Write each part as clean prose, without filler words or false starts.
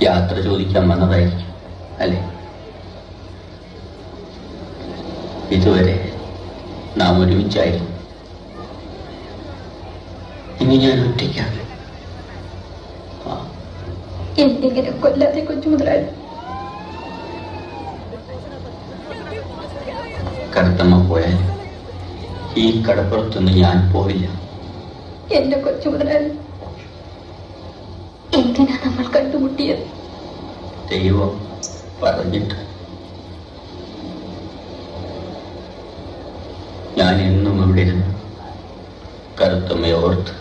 യാത്ര ചോദിക്കാൻ വന്നതായിരിക്കും അല്ലേ? ഇതുവരെ നാം ഒരുമിച്ചായിരുന്നു. ഇനി ഞാൻ ഒറ്റയ്ക്കാണ്. എന്തെങ്കിലും കൊല്ലാതെ കൊച്ചു മുതലാളി. കറുത്തമ്മ പോയാൽ ഈ കടപ്പുറത്തൊന്നും ഞാൻ പോവില്ല. എന്റെ കൊച്ചു മുതലാളി, എന്തിനാ നമ്മൾ കണ്ടുമുട്ടിയത്? ദൈവം പറഞ്ഞിട്ട്. ഞാൻ എന്നും ഇവിടെ ഇരുന്ന് കറുത്തമ്മയെ ഓർത്ത്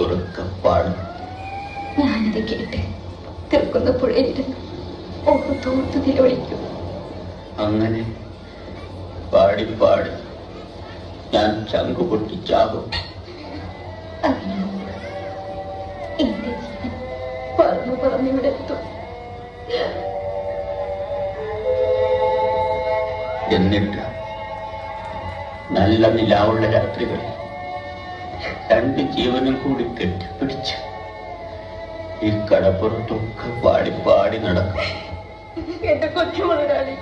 ഉറക്ക പാടും. ഞാനത് കേട്ട് തീർക്കുന്ന പുഴയിലിരുന്ന് ഓർത്തോർത്ത് നിലവിളിക്കും. അങ്ങനെ പാടി ഞാൻ ചങ്കു പൊട്ടിച്ചാകും. അതിനു മുമ്പ് എന്റെ ജീവൻ പറഞ്ഞിവിടെ എത്തും. എന്നിട്ട് നല്ല നിലാവുള്ള രാത്രികളിൽ രണ്ട് ജീവനും കൂടി കെട്ടിപ്പിടിച്ച് ഈ കടപ്പുറത്തൊക്കെ പാടി നടക്കും. എന്റെ കൊച്ചു മുതലാളി.